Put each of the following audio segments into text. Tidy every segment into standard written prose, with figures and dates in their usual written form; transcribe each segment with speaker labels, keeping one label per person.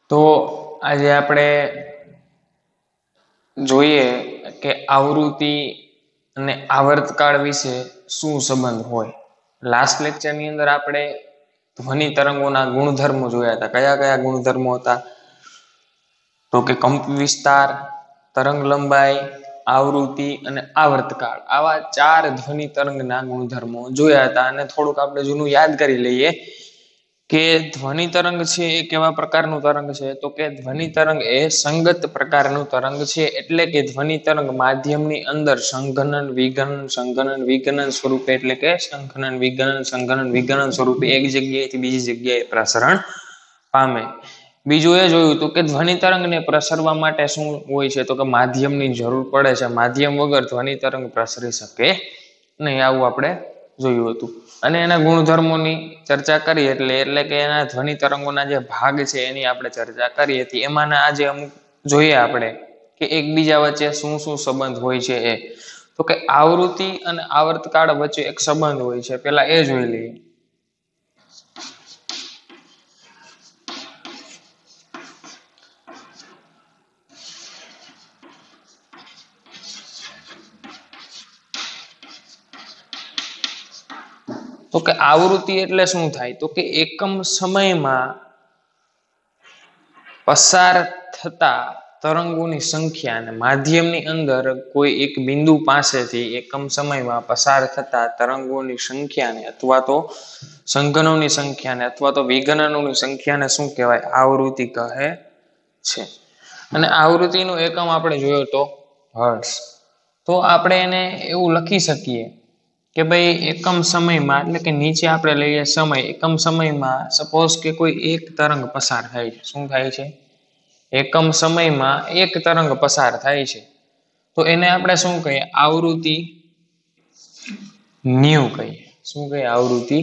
Speaker 1: તો આજે આપણે જોઈએ કે આવૃત્તિ અને આવર્તકાળ વિશે શું સંબંધ હોય. લાસ્ટ લેક્ચરની અંદર આપણે ધ્વનિ તરંગોના ગુણધર્મો જોયા હતા. કયા કયા ગુણધર્મો હતા? તો કે કંપ વિસ્તાર, તરંગ લંબાઈ, આવૃત્તિ અને આવર્તકાળ, આવા 4 ધ્વનિ તરંગના ગુણધર્મો જોયા હતા. અને થોડુંક આપણે જૂનું યાદ કરી લઈએ કે ધ્વનિ તરંગ છે એ કેવા પ્રકારનું તરંગ છે. તો કે ધ્વનિ તરંગ એ સંગત પ્રકારનું તરંગ છે. એટલે કે ધ્વનિ તરંગ માધ્યમની અંદર સંઘનન વિઘનન સ્વરૂપે, એટલે કે સંઘનન વિઘનન સ્વરૂપે એક જગ્યાએથી બીજી જગ્યાએ પ્રસરણ પામે. બીજું એ જોયું હતું કે ધ્વનિ તરંગને પ્રસરવા માટે શું હોય છે? તો કે માધ્યમની જરૂર પડે છે. માધ્યમ વગર ધ્વનિ તરંગ પ્રસરી શકે નહીં, આવું આપણે જોયું હતું. અને એના ગુણધર્મોની ચર્ચા કરી એટલે કે એના ધ્વનિ તરંગોના જે ભાગ છે એની આપણે ચર્ચા કરી હતી. એમાંના આજે અમુક જોઈએ આપણે કે એકબીજા વચ્ચે શું શું સંબંધ હોય છે. એ તો કે આવૃત્તિ અને આવર્તકાળ વચ્ચે એક સંબંધ હોય છે. પેલા એ જોઈ લઈએ. તો કે આવૃત્તિ એટલે શું થાય? તો કે એકમ સમયમાં પસાર થતા તરંગોની સંખ્યા અને માધ્યમની અંદર કોઈ એક બિંદુ પાસેથી એકમ સમયમાં પસાર થતા તરંગોની સંખ્યાને અથવા તો સંઘનોની સંખ્યાને અથવા તો વિઘનનોની સંખ્યાને શું કહેવાય? આવૃત્તિ કહે છે. અને આવૃત્તિનો એકમ આપણે જોયો તો હર્ટ્ઝ. તો આપણે એને એવું લખી શકીએ કે ભાઈ એકમ સમયમાં, એટલે કે નીચે આપણે લઈએ સમય, એકમ સમયમાં સપોઝ કે કોઈ એક તરંગ પસાર થાય છે. શું થાય છે? એકમ સમયમાં એક તરંગ પસાર થાય છે. તો એને આપણે શું કહીએ? આવૃત્તિ ન્યુ કહીએ. શું કહીએ? આવૃત્તિ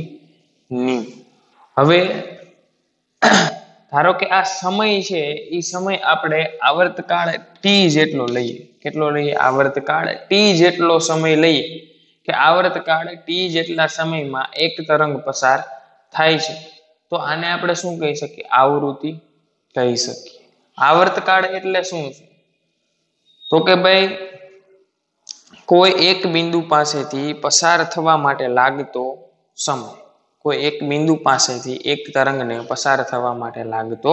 Speaker 1: ન્યુ. હવે ધારો કે આ સમય છે, એ સમય આપણે આવર્તકાળ ટી જેટલો લઈએ. કેટલો લઈએ? આવર્તકાળ ટી જેટલો સમય લઈએ કે આવર્તકાળ ટી જેટલા સમયમાં એક તરંગ પસાર થાય છે. તો આને આપણે શું કહી શકીએ? આવૃત્તિ કહી શકીએ. આવર્તકાળ એટલે શું છે? તો કે ભાઈ કોઈ એક બિંદુ પાસેથી પસાર થવા માટે લાગતો સમય, કોઈ એક બિંદુ પાસેથી એક તરંગને પસાર થવા માટે લાગતો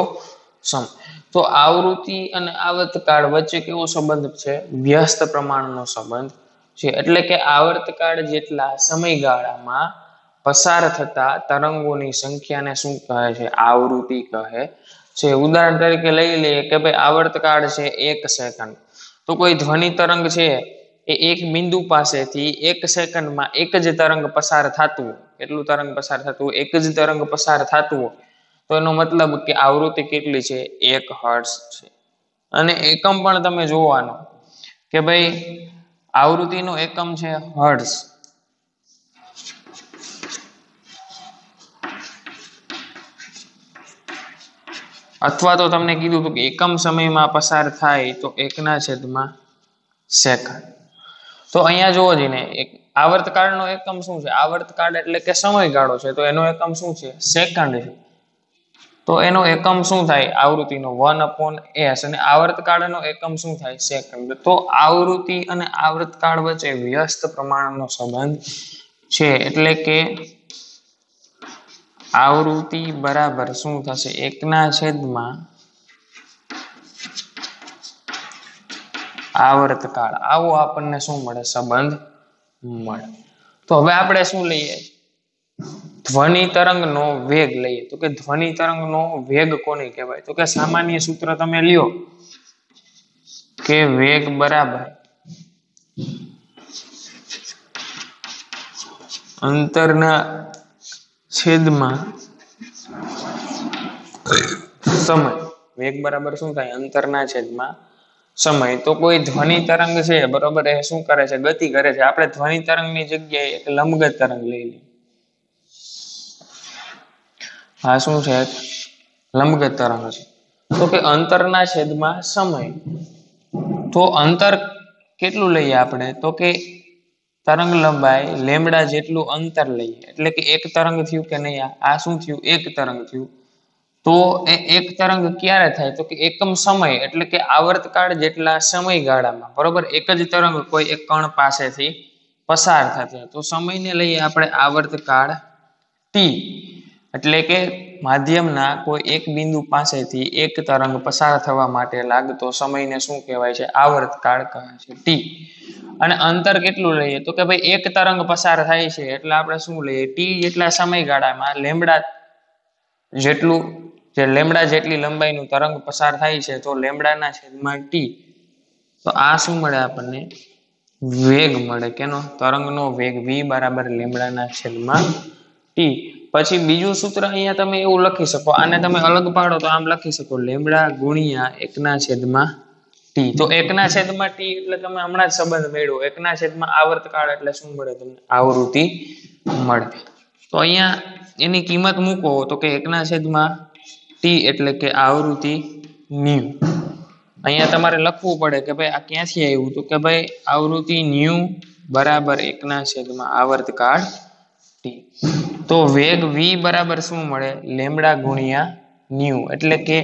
Speaker 1: સમય. તો આવૃત્તિ અને આવર્તકાળ વચ્ચે કેવો સંબંધ છે? વ્યસ્ત પ્રમાણનો સંબંધ છે. એટલે કે આવર્તકાળ જેટલા સમયગાળામાં પસાર થતા તરંગોની સંખ્યાને શું કહે છે? આવૃત્તિ કહે છે. ઉદાહરણ તરીકે લઈ લઈએ કે ભાઈ આવર્તકાળ છે 1 સેકન્ડ. તો કોઈ ધ્વનિ તરંગ છે એ એક બિંદુ પાસેથી 1 સેકન્ડમાં એક જ તરંગ પસાર થતું હોય. કેટલું તરંગ પસાર થતું હોય? એક જ તરંગ પસાર થતું હોય. તો એનો મતલબ કે આવૃત્તિ કેટલી છે? 1 હર્ટ્ઝ છે. અને એકમ પણ તમે જોવાનો કે ભાઈ આવૃત્તિનો એકમ છે હર્ટ્ઝ. અથવા તો તમને કીધું હતું કે એકમ સમયમાં પસાર થાય તો 1/સેકન્ડ. તો અહીંયા જોવો જઈને આવર્તકાળનો એકમ શું છે? આવર્તકાળ એટલે કે સમયગાળો છે. તો એનો એકમ શું છે? સેકન્ડ છે. તો એનો એકમ શું થાય? આવૃત્તિનો 1/s. અને આવર્તકાળનો એકમ શું થાય? સેકન્ડ. તો આવૃત્તિ અને આવર્તકાળ વચ્ચે વ્યસ્ત પ્રમાણનો સંબંધ છે. એટલે કે આવૃત્તિ બરાબર શું થશે? 1/. આવર્તકાળ. આવો આપણને શું મળે? સંબંધ મળે. તો હવે આપણે શું લઈએ? ધ્વનિ તરંગનો વેગ લઈએ. તો કે ધ્વનિ તરંગનો વેગ કોને કહેવાય? તો કે સામાન્ય સૂત્ર તમે લ્યો કે વેગ બરાબર અંતરના છેદમાં સમય. વેગ બરાબર શું થાય? અંતરના છેદમાં સમય. તો કોઈ ધ્વનિ તરંગ છે બરોબર, એ શું કરે છે? ગતિ કરે છે. આપણે ધ્વનિ તરંગની જગ્યાએ એક લંબગત તરંગ લઈ લઈએ. આ શું છે? લંબગત તરંગ છે. તો કે અંતરના છેદમાં સમય. તો અંતર કેટલું લઈએ આપણે? તો કે તરંગ લંબાઈ લેમડા જેટલું અંતર લઈએ. એટલે કે એક તરંગ થયું કે નહીં? આ શું થયું? એક તરંગ થયું. તો એ એક તરંગ ક્યારે થાય તો કે એકમ સમય એટલે કે આવર્તકાળ જેટલા સમયગાળામાં બરોબર એક જ તરંગ કોઈ એક કણ પાસેથી પસાર થશે તો સમયને લઈએ આપણે આવર્તકાળ ટી એટલે કે માધ્યમના કોઈ એક બિંદુ પાસેથી એક તરંગ પસાર થવા માટે લાગતો સમયને શું કહેવાય છે આવર્તકાળ કહે છે ટી અને અંતર કેટલું લઈએ તો કે ભાઈ એક તરંગ પસાર થાય છે એટલે આપણે શું લઈએ ટી જેટલા સમયગાળામાં લેમ્બડા જેટલું જે લેમ્બડા જેટલી લંબાઈનું તરંગ પસાર થાય છે તો લેમ્બડાના છેદમાં ટી તો આ શું મળે આપણને વેગ મળે કેનો તરંગનો વેગ v બરાબર લેમ્બડાના છેદમાં ટી પછી બીજું સૂત્ર અહીંયા તમે એવું લખી શકો આને તમે અલગ પાડો તો આમ લખી શકો લેમ્બડા ગુણ્યા 1/ટી તો 1/ટી એટલે તમે હમણાં જ સંબંધ મેળવો 1/, આવર્તકાળ એટલે શું મળે તમને આવૃત્તિ મળે તો અહીંયા એની કિંમત મૂકો તો કે 1/t એટલે કે આવૃત્તિ ન્યુ અહીંયા તમારે લખવું પડે કે ભાઈ આ ક્યાંથી આવ્યું તો કે ભાઈ આવૃત્તિ ન્યુ બરાબર 1/, આવર્તકાળ ટી તો વેગ v બરાબર શું મળે લેમ્બડા ગુણ્યા ન્યુ એટલે કે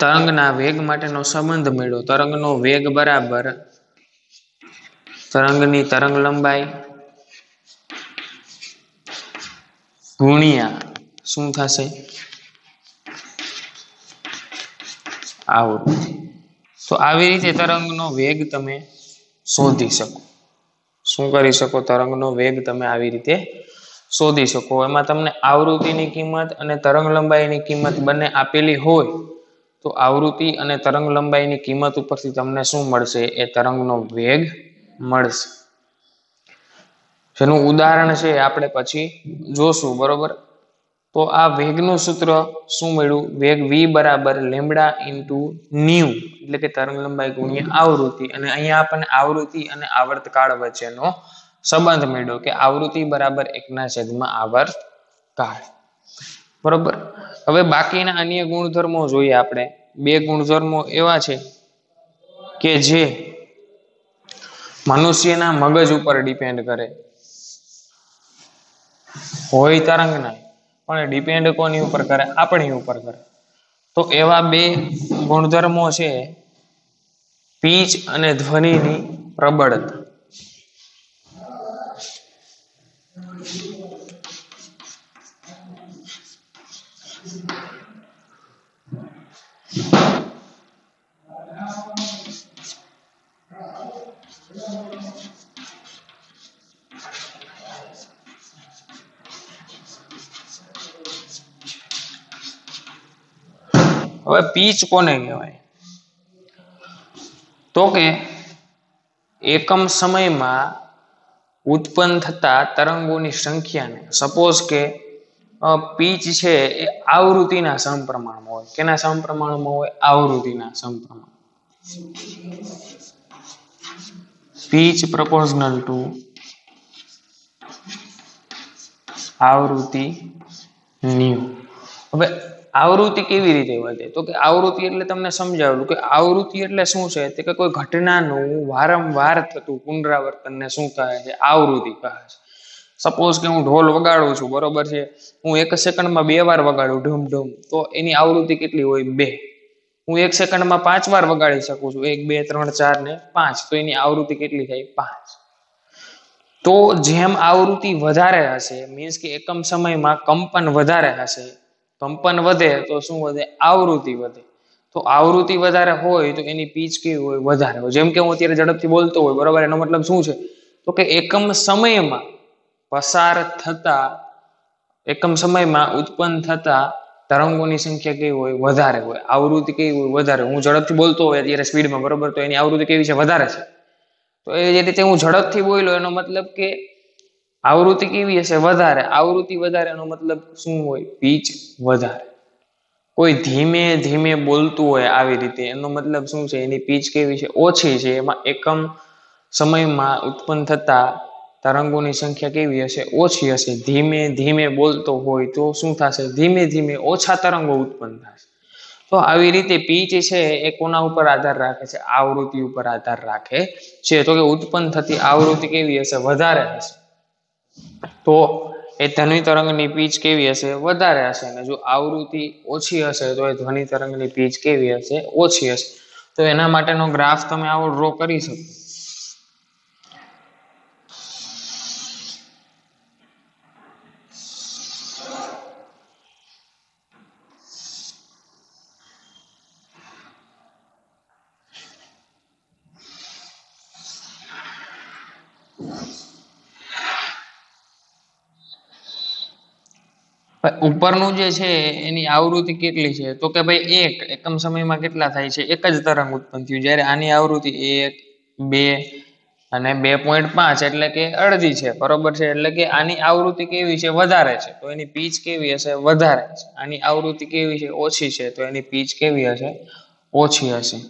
Speaker 1: તરંગના વેગ માટેનો સંબંધ મેળવો તરંગનો વેગ બરાબર તરંગની તરંગ લંબાઈ ગુણ્યા શું થશે આવૃત્તિ તો આવી રીતે તરંગનો વેગ તમે શોધી શકો શું કરી શકો તરંગનો વેગ તમે આવી રીતે શોધી શકો એમાં તમને આવૃત્તિની કિંમત અને તરંગ લંબાઈની કિંમત બંને આપેલી હોય તો આવૃત્તિ અને તરંગ લંબાઈની કિંમત ઉપરથી તમને શું મળશે એ તરંગનો વેગ મળશે જેનું ઉદાહરણ છે આપણે પછી જોશું બરોબર તો આ વેગનું સૂત્ર શું મળ્યું વેગ v બરાબર લેમ્બડા ઇન્ટુ ન્યુ એટલે કે તરંગ લંબાઈ ગુણ્યા આવૃત્તિ અને અહીંયા આપણને આવૃત્તિ અને આવર્તકાળ વચ્ચેનો સંબંધ મળ્યો કે આવૃત્તિ બરાબર 1/, આવર્તકાળ બરોબર હવે બાકીના અન્ય ગુણધર્મો જોઈએ આપણે બે ગુણધર્મો એવા છે કે જે મનુષ્યના મગજ ઉપર ડિપેન્ડ કરે હોય તરંગના પણ ડિપેન્ડ કોની ઉપર કરે આપણી ઉપર કરે તો એવા બે ગુણધર્મો છે પીચ અને ધ્વનિની પ્રબળતા હવે પીચ કોને કહેવાય તો કે એકમ સમયમાં ઉત્પન્ન થતા તરંગોની સંખ્યાને સપોઝ કે પીચ છે એ આવૃત્તિના સમપ્રમાણમાં હોય કેના સમપ્રમાણમાં હોય આવૃત્તિના સમપ્રમાણ પીચ proportional to આવૃત્તિ ન્યુ હવે આવૃત્તિ કેવી રીતે વધે તો કે આવૃત્તિ એટલે તમને સમજાવેલું કે આવૃત્તિ એટલે શું છે કે કોઈ ઘટનાનું વારંવાર થતું પુનરાવર્તનને શું કહે છે આવૃત્તિ કહે છે સપોઝ કે હું ઢોલ વગાડું છું બરોબર છે હું 1 સેકન્ડમાં 2 વાર વગાડું ઢૂમ ઢૂમ તો એની આવૃત્તિ કેટલી હોય 2 હું 1 સેકન્ડમાં 5 વાર વગાડી શકું છું 1 2 3 4 ને 5 તો એની આવૃત્તિ કેટલી થાય 5 તો જેમ આવૃત્તિ વધારે હશે મીન્સ કે એકમ સમયમાં કંપન વધારે હશે કંપન વધે તો શું વધે આવૃત્તિ વધે તો આવૃત્તિ વધારે હોય તો એની પીચ કેવી હોય વધારે હોય જેમ કે હું અત્યારે ઝડપથી બોલતો હોય બરોબર એનો મતલબ શું છે તો કે એકમ સમયમાં પસાર થતા એકમ સમયમાં ઉત્પન્ન થતા તરંગોની સંખ્યા કેવી હોય વધારે હોય આવૃત્તિ કેવી હોય વધારે હું ઝડપથી બોલતો હોય અત્યારે સ્પીડમાં બરોબર તો એની આવૃત્તિ કેવી છે વધારે છે તો એ રીતે હું ઝડપથી બોલ્યો એનો મતલબ કે આવૃત્તિ કેવી હશે વધારે આવૃત્તિ વધારે એનો મતલબ શું હોય પીચ વધારે કોઈ ધીમે ધીમે બોલતું હોય આવી રીતે એનો મતલબ શું છે એની પીચ કેવી છે ઓછી છે એમાં એકમ સમયમાં ઉત્પન્ન થતા તરંગોની સંખ્યા કેવી હશે ઓછી હશે ધીમે ધીમે બોલતો હોય તો શું થશે ધીમે ધીમે ઓછા તરંગો ઉત્પન્ન થશે તો આવી રીતે પીચ છે એ કોના ઉપર આધાર રાખે છે આવૃત્તિ ઉપર આધાર રાખે છે તો કે ઉત્પન્ન થતી આવૃત્તિ કેવી હશે વધારે હશે તો એ ધ્વનિ તરંગની પીચ કેવી હશે? વધારે હશે. અને જો આવૃત્તિ ઓછી હશે તો એ ધ્વનિ તરંગની પીચ કેવી હશે? ઓછી હશે. તો એના માટેનો ગ્રાફ તમે આવો ડ્રો કરી શકો. ઉપરનું જે છે એની આવૃત્તિ કેટલી છે? તો કે ભાઈ એકમ સમયમાં કેટલા થાય છે? એક જ તરંગ ઉત્પન્ન થયું. જ્યારે આની આવૃત્તિ 1, 2 અને 2.5 એટલે કે અડધી છે. બરોબર છે. એટલે કે આની આવૃત્તિ કેવી છે? વધારે છે. તો એની પીચ કેવી હશે? વધારે છે. આની આવૃત્તિ કેવી છે? ઓછી છે. તો એની પીચ કેવી હશે? ઓછી હશે.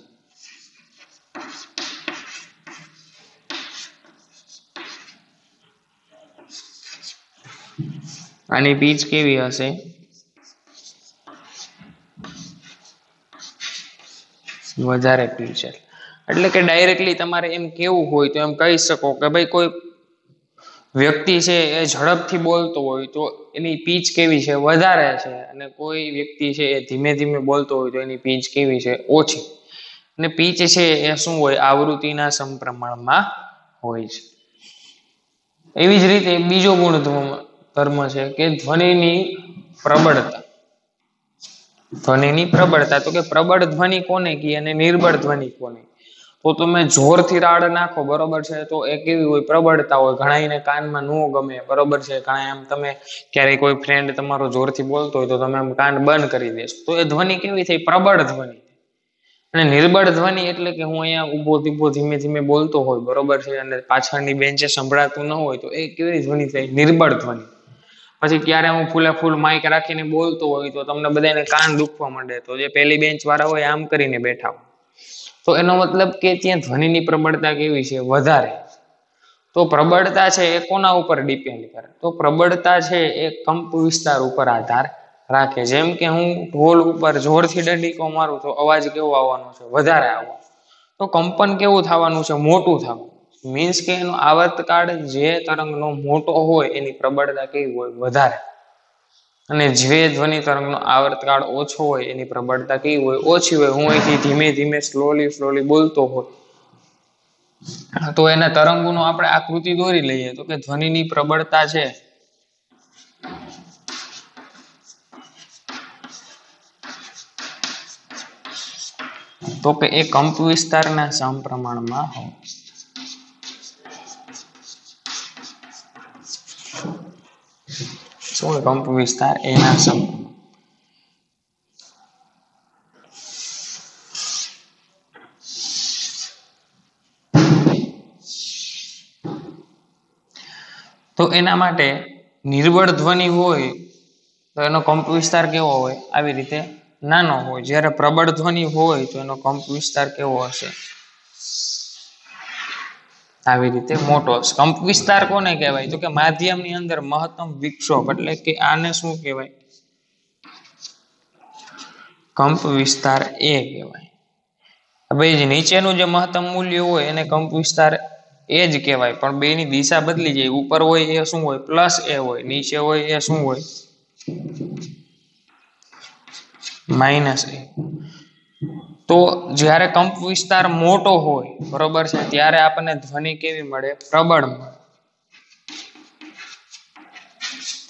Speaker 1: આની પીચ કેવી હશે? વધારે પીચ છે. એટલે કે ડાયરેક્ટલી તમારે એમ કેવું હોય તો એમ કહી શકો કે ભાઈ કોઈ વ્યક્તિ છે એ ઝડપથી બોલતો હોય તો એની પીચ કેવી છે? વધારે છે. અને કોઈ વ્યક્તિ છે એ ધીમે ધીમે બોલતો હોય તો એની પીચ કેવી છે? ઓછી. અને પીચ છે એ શું હોય? આવૃત્તિના સમપ્રમાણમાં હોય છે. એવી જ રીતે બીજો ગુણધર્મ છે કે ધ્વનિની પ્રબળતા. ધ્વનિની પ્રબળતા. તો કે પ્રબળ ધ્વનિ કોને કહે અને નિર્બળ ધ્વનિ કોને? તો તમે જોરથી રાડ નાખો, બરોબર છે, તો એ કેવી હોય? પ્રબળતા હોય. ઘણાઈને કાનમાં ન ગમે, બરોબર છે. ઘણા એમ તમે ક્યારેય કોઈ ફ્રેન્ડ તમારો જોરથી બોલતો હોય તો તમે એમ કાન બંધ કરી દેશો. તો એ ધ્વનિ કેવી થઈ? પ્રબળ ધ્વનિ. અને નિર્બળ ધ્વનિ એટલે કે હું અહીંયા ઊભો ધીમે ધીમે બોલતો હોય, બરોબર છે, અને પાછળની બેન્ચે સંભળાતું ન હોય તો એ કેવી ધ્વનિ થઈ? નિર્બળ ધ્વનિ. પછી ક્યારે હું ફૂલ માઇક રાખીને બોલતો હોય તો તમને બધાને કાન દુખવા માંડે, તો જે પહેલી બેન્ચ વાળા હોય આમ કરીને બેઠા હોય. તો એનો મતલબ કે ત્યાં ધ્વનિની પ્રબળતા કેવી છે? વધારે. તો પ્રબળતા છે એ કોના ઉપર ડિપેન્ડ કરે? તો પ્રબળતા છે એ કંપ વિસ્તાર ઉપર આધાર રાખે. જેમ કે હું ઢોલ ઉપર જોરથી દંડીકો મારું તો અવાજ કેવો આવવાનો છે? વધારે આવવાનો. તો કંપન કેવું થવાનું છે? મોટું થવાનું. મીન્સ કે એનો આવર્તકાળ જે તરંગનો મોટો હોય એની પ્રબળતા કેવી હોય? વધારે. અને જે ધ્વનિ તરંગનો આવર્તકાળ ઓછો હોય એની પ્રબળતા કેવી હોય? ઓછી હોય. હું અહીંથી ધીમે ધીમે સ્લોલી બોલતો હોય તો એના તરંગોનો આપણે આકૃતિ દોરી લઈએ તો કે ધ્વનિની પ્રબળતા છે તો કે એ કંપ વિસ્તારના સમપ્રમાણમાં હોય. શું કંપ વિસ્તાર? એના સમપ્રમાણ. તો એના માટે નિર્બળ ધ્વનિ હોય તો એનો કંપ વિસ્તાર કેવો હોય? આવી રીતે નાનો હોય. જ્યારે પ્રબળ ધ્વનિ હોય તો એનો કંપ વિસ્તાર કેવો હશે? આવી રીતે મોટો હશે. કંપ વિસ્તાર કોને કહેવાય? તો કે માધ્યમની અંદર મહત્તમ વિક્ષોભ, એટલે કે આને શું કહેવાય? કંપ વિસ્તાર એ કહેવાય. હવે નીચેનું જે મહત્તમ મૂલ્ય હોય એને કંપ વિસ્તાર એ જ કહેવાય, પણ બેની દિશા બદલી જાય. ઉપર હોય એ શું હોય? પ્લસ એ હોય. નીચે હોય એ શું હોય? માઇનસ એ. તો જ્યારે કંપ વિસ્તાર મોટો હોય, બરોબર છે, ત્યારે આપણને ધ્વનિ કેવી મળે? પ્રબળ મળે.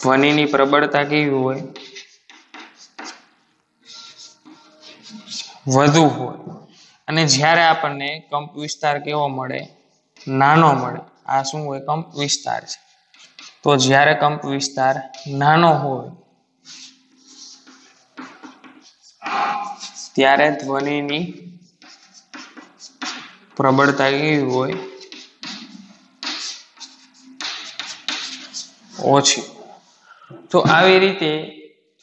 Speaker 1: ધ્વનિની પ્રબળતા કેવી હોય? વધુ હોય. અને જ્યારે આપણને કંપ વિસ્તાર કેવો મળે? નાનો મળે. આ શું હોય? કંપ વિસ્તાર છે. તો જ્યારે કંપ વિસ્તાર નાનો હોય ત્યારે ધ્વનિની પ્રબળતા કેવી હોય? ઓછી. તો આવી રીતે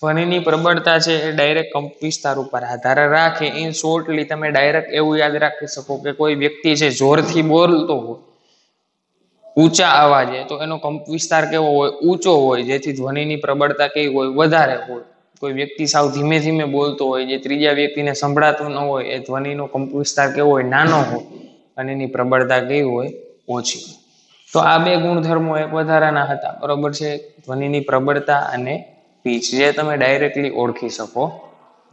Speaker 1: ધ્વનિની પ્રબળતા છે એ ડાયરેક્ટ કંપ વિસ્તાર ઉપર આધાર રાખે. ઇન શોર્ટલી તમે ડાયરેક્ટ એવું યાદ રાખી શકો કે કોઈ વ્યક્તિ છે જોરથી બોલતો હોય ઊંચા અવાજે તો એનો કંપ વિસ્તાર કેવો હોય? ઊંચો હોય. જેથી ધ્વનિની પ્રબળતા કેવી હોય? વધારે હોય. કોઈ વ્યક્તિ સાવ ધીમે ધીમે બોલતો હોય જે ત્રીજા વ્યક્તિને સંભળાતું ન હોય એ ધ્વનિનો કંપ વિસ્તાર કેવો હોય? નાનો હોય. અને એની પ્રબળતા કેવી હોય? ઓછી. તો આ બે ગુણધર્મો એક વધારાના હતા, બરોબર છે, ધ્વનિની પ્રબળતા અને પીચ, જે તમે ડાયરેક્ટલી ઓળખી શકો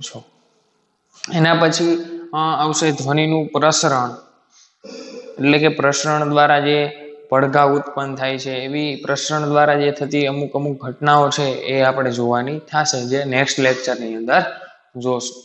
Speaker 1: છો. એના પછી આવશે ધ્વનિનું પ્રસરણ, એટલે કે પ્રસરણ દ્વારા જે પડઘા ઉત્પન્ન થાય છે, એવી પ્રસરણ દ્વારા જે થતી અમુક ઘટનાઓ છે એ આપણે જોવાની થશે, જે નેક્સ્ટ લેક્ચરની અંદર જોશું.